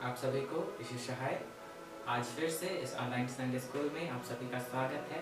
आप सभी को यीशु सहाय आज फिर से इस ऑनलाइन संडे स्कूल में आप सभी का स्वागत है।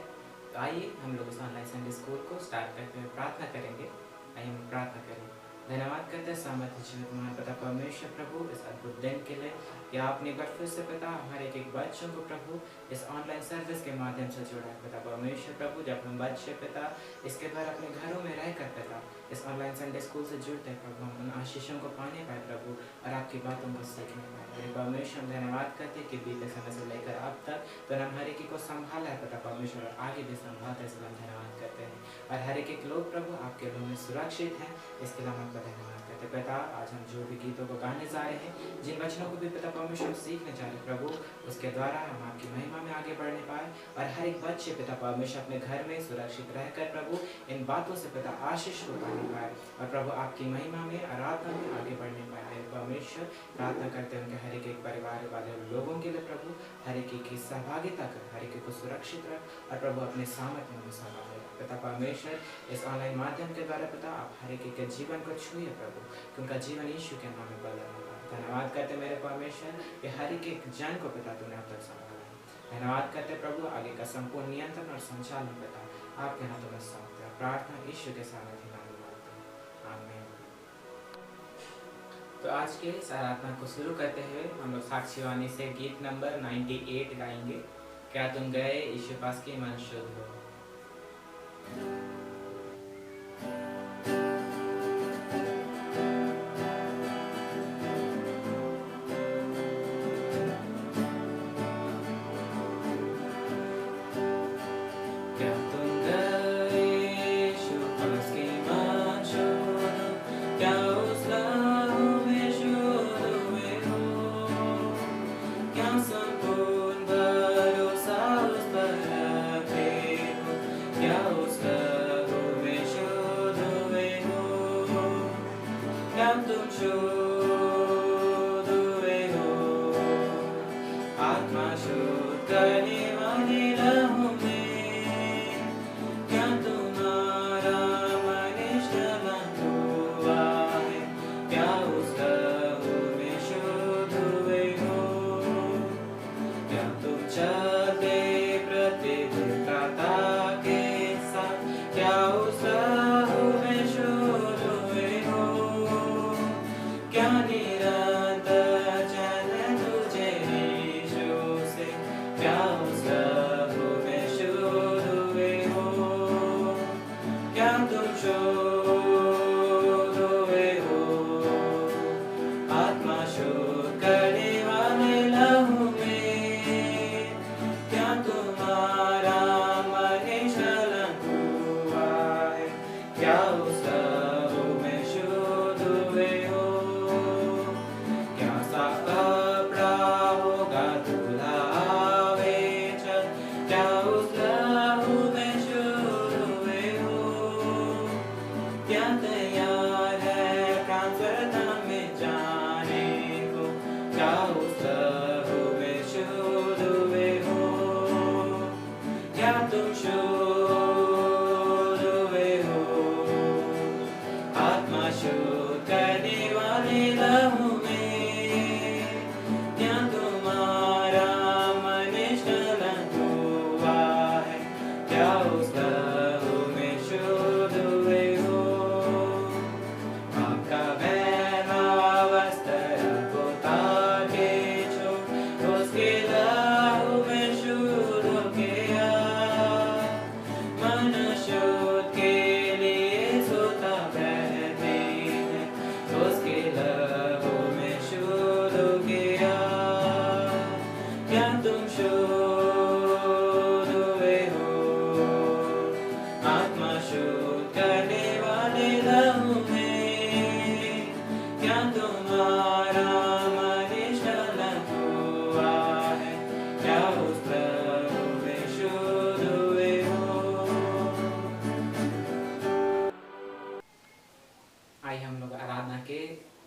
तो आइए हम लोग इस ऑनलाइन संडे स्कूल को स्टार्ट करते हुए प्रार्थना करेंगे। आइए हम प्रार्थना करें। धन्यवाद करते हैं सामर्थ्य जीवित महान पिता परमेश्वर प्रभु इस अद्भुत दिन के लिए कि आपने एक बार फिर से पिता हमारे एक बच्चों को प्रभु इस ऑनलाइन सर्विस के माध्यम से जोड़ा है पिता परमेश्वर प्रभु। जब हम बच्चे पिता इसके द्वारा अपने घरों में रहकर पिता इस ऑनलाइन संडे स्कूल से जुड़ते हैं प्रभु, हम उन आशीषों को पाने पाए प्रभु और आपकी बातों को सीखने पाए। मेरे परमेश्वर हम धन्यवाद करते कि बीते समय से लेकर अब तक तो हम हर एक को संभाला है पिता परमेश्वर और आगे भी संभालते इसलिए हम धन्यवाद करते हैं। और हर एक लोग प्रभु आपके रूम में सुरक्षित हैं इसके लिए हम आपका धन्यवाद करते हैं। पिता आज हम जो भी गीतों को गाने जा रहे हैं, जिन वचनों को भी पिता परमेश्वर सीखने जा रहे प्रभु, उसके द्वारा हम आपकी महिमा में आगे बढ़ने पाए और हर एक बच्चे पिता परमेश्वर अपने घर में सुरक्षित रहकर प्रभु इन बातों से पिता आशीष को पाने पाए और प्रभु आपकी महिमा में आराधना में आगे बढ़ने पाए। परमेश्वर प्रार्थना करते हैं उनके हर एक परिवार वाले लोगों के लिए प्रभु, हर एक की सहभागिता कर, हर एक को सुरक्षित रख और प्रभु अपने सामर्थ्य में संभाले। पिता परमेश्वर इस ऑनलाइन माध्यम के द्वारा पिता आप हर एक के जीवन को छुए प्रभु, कि उनका जीवन यीशु के नाम में बदलने पाए। धन्यवाद करते मेरे परमेश्वर कि हर एक जन को पिता तूने अब तक संभाला। धन्यवाद करते प्रभु आगे का संपूर्ण नियंत्रण और संचालन पिता आपके हाथों में सौंपते हैं। प्रार्थना यीशु के सामर्थ्य नाम में मांगते हैं, आमीन। तो आज के इस आराधना को शुरू करते हुए हम लोग साक्षीवाणी से गीत नंबर 98 गाएंगे, क्या तुम गए यीशु पास की मन शुद्ध हो।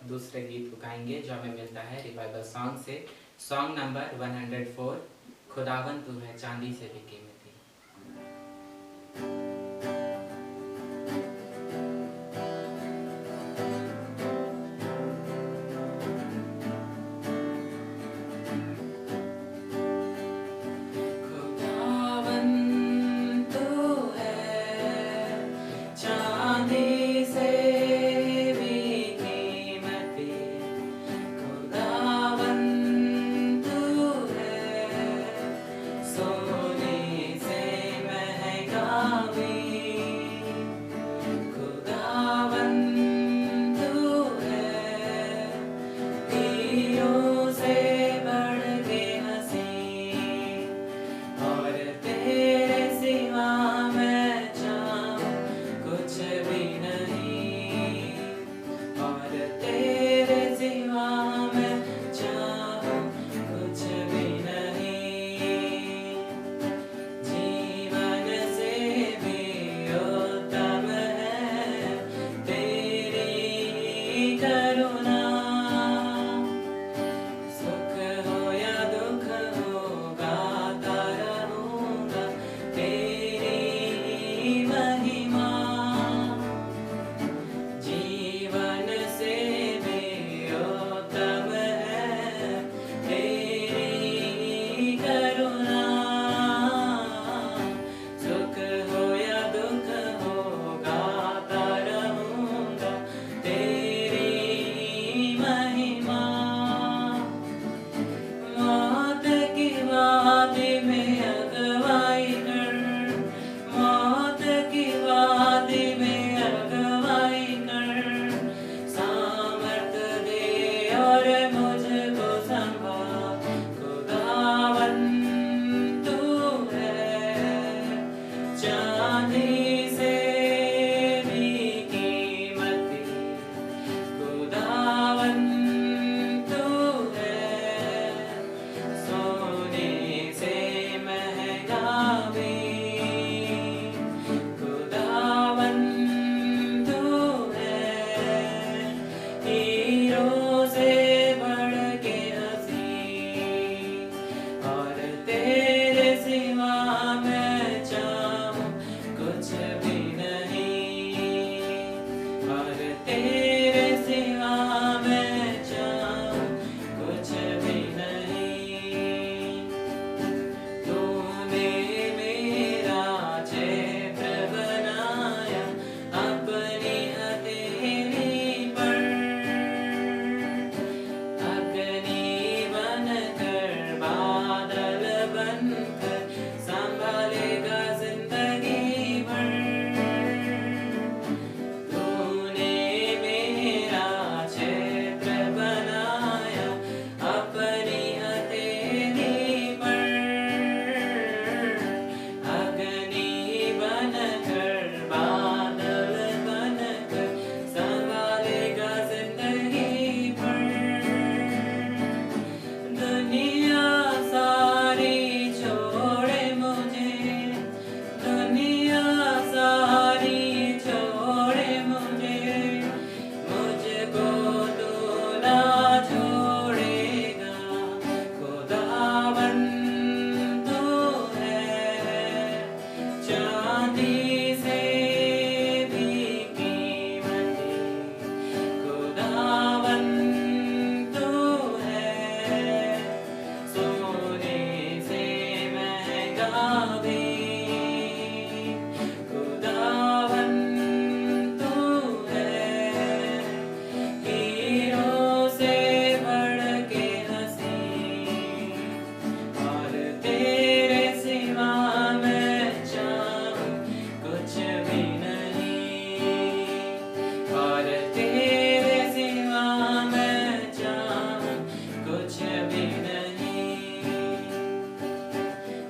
दूसरे गीत को गाएंगे जो हमें मिलता है रिवाइवल सॉन्ग से, सॉन्ग नंबर 104, खुदावन तू है चांदी से भी कीमती। और मुझको संभाल। खुदावन तू है चांदी से भी कीमती। खुदावन तू है सोने से महंगा भी। खुदावन तू है हीरो से बढ़ के हसीन। और तेरे सिवा मैं चाहूं कुछ भी नहीं। और तेरे सिवा मैं चाहूं कुछ भी नहीं। तूने मेरा चित्र बनाया अपनी हथेली पर। अग्नि बनकर बादल बनकर संभालेगा जिंदगी भर। तूने मेरा चित्र बनाया अपनी हथेली पर। अग्नि बनकर बादल बनकर संभालेगा जिंदगी भर। दुनिया सारी छोड़े मुझे। दुनिया सारी छोड़े मुझे। मुझको तू ना छोड़ेगा। खुदावन तू है चांदी से भी कीमती। खुदावन तू है सोने से महंगा भी। खुदावन तू है हीरो से बढ़ के हसीन। और तेरे सिवा मैं चाहूं कुछ भी नहीं। और तेरे सिवा मैं चाहूं कुछ भी नहीं।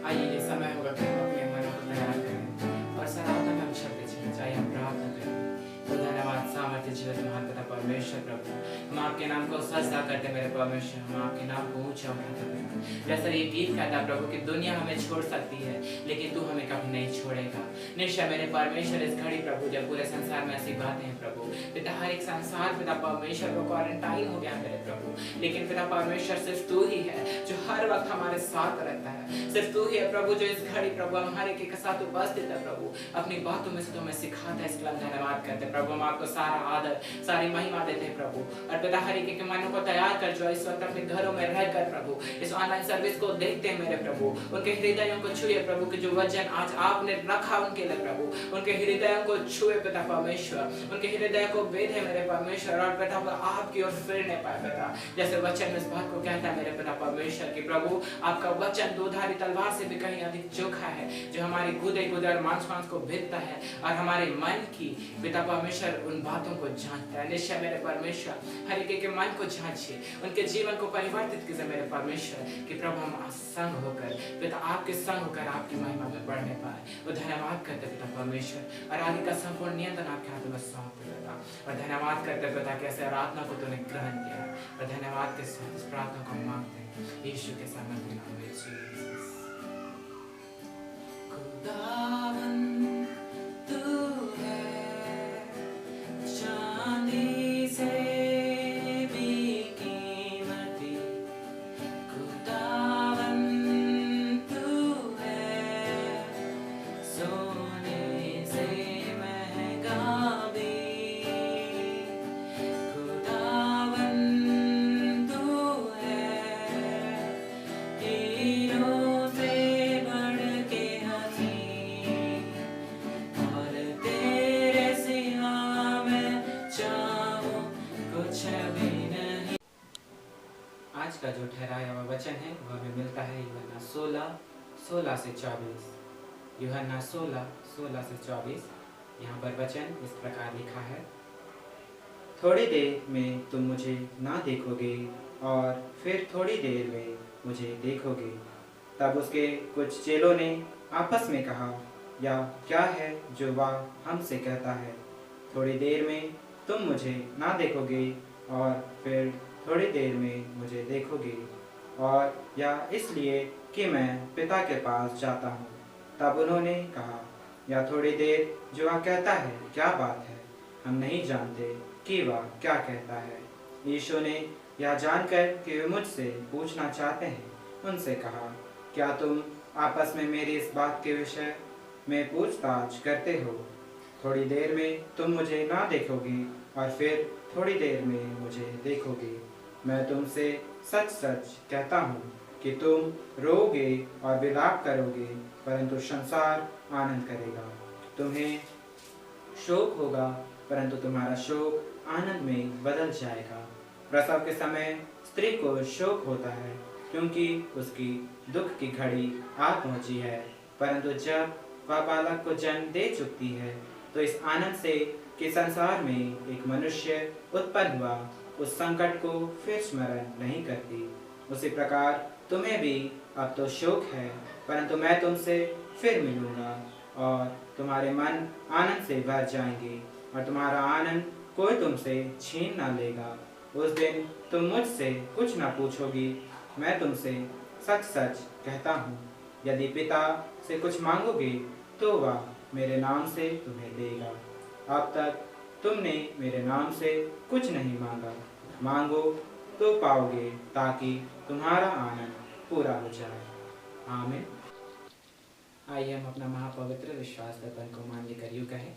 आइए ये समय होगा कि हम अपने मनों को तैयार करें और सराहना का शब्द छीने चाहिए। हम प्रार्थना करें। तो धन्यवाद सामर्थ्य जीवन महान पिता परमेश्वर प्रभु, हम आपके नाम को सजदा करते मेरे परमेश्वर। हम आपके नाम को ऊंचा उठाते हैं। जैसा ये गीत कहता है प्रभु कि दुनिया हमें छोड़ सकती है लेकिन तू हमें कभी नहीं छोड़ेगा। निश्चय मेरे परमेश्वर इस घड़ी प्रभु जब पूरे संसार में ऐसी बातें हैं प्रभु, पिता हर एक संसार पिता परमेश्वर को क्वारंटाइन हो गया मेरे प्रभु, लेकिन पिता परमेश्वर सिर्फ तू ही है जो हर वक्त हमारे साथ रहता है। सिर्फ तू ही है प्रभु जो इस घड़ी प्रभु हमारे के साथ उपस्थित है प्रभु, अपनी बातों में से तुम्हें सिखाता है। इसके लिए धन्यवाद करते हैं प्रभु। हम आपको सारा आदर सारी महिमा देते हैं प्रभु। और पिता हर एक के मनों को तैयार कर जो इस वक्त अपने घरों में रहकर प्रभु इस ऑनलाइन सर्विस को देखते हैं मेरे प्रभु, उनके हृदयों को छुए प्रभु कि जो वचन आज आपने रखा उनके लिए प्रभु, उनके हृदयों को छुए पिता परमेश्वर, उनके हृदय को बेधे मेरे परमेश्वर। और पिता आपकी ओर फिरने पाए पिता, जैसे वचन में इस बात को कहता है मेरे पिता परमेश्वर कि प्रभु आपका वचन दोधारी तलवार से भी कहीं अधिक चोखा है, जो हमारी गुदे गुदे और मांस मांस को भेदता है और हमारे मन की पिता परमेश्वर उन बातों को जांचता है। निश्चय मेरे परमेश्वर हर एक के मन को जांचिए, उनके जीवन को परिवर्तित कीजिए मेरे परमेश्वर कि प्रभु हम संग होकर पिता आपके संग होकर आपकी महिमा में बढ़ने पाए। वो धन्यवाद करते पिता परमेश्वर और आगे का संपूर्ण नियंत्रण आपके हाथों में सौंप देता। और धन्यवाद करते पिता कैसे आराधना को तूने ग्रहण किया। और धन्यवाद के साथ इस प्रार्थना को मांगते हैं यीशु के सामर्थ्य नाम में जीसस। खुदावन तू है चांदी से भी कीमती। खुदावन तू है सोने से महंगा भी। खुदावन तू है हीरो से बढ़ के हसीन। और तेरे सिवा मैं चाहूं कुछ भी नहीं। आज का जो ठहराया हुआ वचन है वह हमें मिलता है यूहन्ना 16 से 24। यूहन्ना 16 से 24। यहाँ पर वचन इस प्रकार लिखा है, थोड़ी देर में तुम मुझे ना देखोगे और फिर थोड़ी देर में मुझे देखोगे। तब उसके कुछ चेलों ने आपस में कहा, यह क्या है जो वह हमसे कहता है, थोड़ी देर में तुम मुझे ना देखोगे और फिर थोड़ी देर में मुझे देखोगे, और यह इसलिए कि मैं पिता के पास जाता हूँ। तब उन्होंने कहा, यह थोड़ी देर जो वह कहता है क्या बात है, हम नहीं जानते कि वह क्या कहता है। यीशु ने यह जानकर कि वे मुझसे पूछना चाहते हैं, उनसे कहा, क्या तुम आपस में मेरी इस बात के विषय में पूछताछ करते हो? थोड़ी देर में तुम मुझे ना देखोगे और फिर थोड़ी देर में मुझे देखोगे। मैं तुमसे सच सच कहता हूँ कि तुम रोओगे और विलाप करोगे, परंतु संसार आनंद करेगा। तुम्हें शोक होगा, परंतु तुम्हारा शोक आनंद में बदल जाएगा। प्रसव के समय स्त्री को शोक होता है, क्योंकि उसकी दुख की घड़ी आ पहुंची है, परंतु जब वह बालक को जन्म दे चुकती है तो इस आनंद से कि संसार में एक मनुष्य उत्पन्न हुआ, उस संकट को फिर स्मरण नहीं करती। उसी प्रकार तुम्हें भी अब तो शोक है, परंतु मैं तुमसे फिर मिलूंगा और तुम्हारे मन आनंद से भर जाएंगे और तुम्हारा आनंद कोई तुमसे छीन ना लेगा। उस दिन तुम मुझसे कुछ ना पूछोगी। मैं तुमसे सच सच कहता हूँ, यदि पिता से कुछ मांगोगे तो वह मेरे नाम से तुम्हें देगा। अब तक तुमने मेरे नाम से कुछ नहीं मांगा, मांगो तो पाओगे, ताकि तुम्हारा आनंद पूरा हो जाए। आमीन। आइए हम अपना महापवित्र विश्वास दर्पण को मान लेकर यूँ कहें,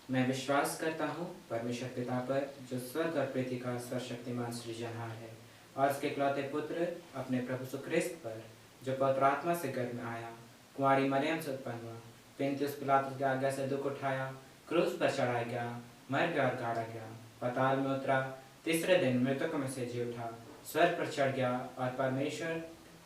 मैं विश्वास करता हूँ परमेश्वर पिता पर, जो स्वर्ग और पृथ्वी का सर्वशक्तिमान सृजनहार है, और उसके इकलौते पुत्र अपने प्रभु यीशु ख्रिस्त पर, जो पवित्र आत्मा से गर्भ में आया, कुंवारी मरियम से उत्पन्न हुआ, पुन्तियुस पिलातुस की आज्ञा से दुख उठाया, क्रूस पर चढ़ाया गया, मर गया और गाड़ा गया, पाताल में उतरा, तीसरे दिन मृतकों में से जी उठा, स्वर्ग पर चढ़ गया और परमेश्वर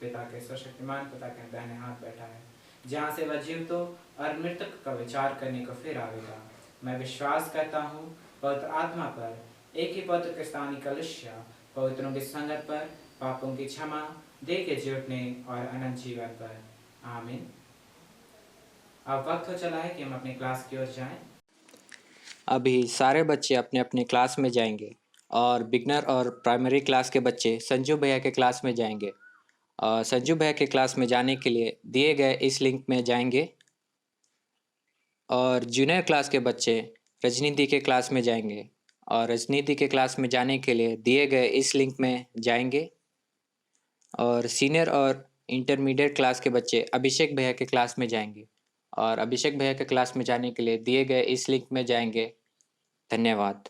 पिता के सर्वशक्तिमान पिता के दाहिने हाथ बैठा है, जहाँ से वह जीवितों और मृतक का विचार करने को फिर आवेगा। मैं विश्वास करता हूँ पवित्र आत्मा पर, एक ही पवित्र क्रिस्तानी कलिसिया, पवित्रों की संगत पर, पापों की क्षमा, देह के जी उठने और अनंत जीवन पर। आमीन। अब वक्त हो चला है कि हम अपनी क्लास की ओर जाएं। अभी सारे बच्चे अपने अपने क्लास में जाएंगे और बिगनर और प्राइमरी क्लास के बच्चे संजू भैया के क्लास में जाएंगे। संजू भैया के क्लास में जाने के लिए दिए गए इस लिंक में जाएंगे, और जूनियर क्लास के बच्चे रजनी दी के क्लास में जाएंगे, और रजनी दी के क्लास में जाने के लिए दिए गए इस लिंक में जाएंगे। और सीनियर और इंटरमीडिएट क्लास के बच्चे अभिषेक भैया के क्लास में जाएंगे, और अभिषेक भैया के क्लास में जाने के लिए दिए गए इस लिंक में जाएंगे। धन्यवाद।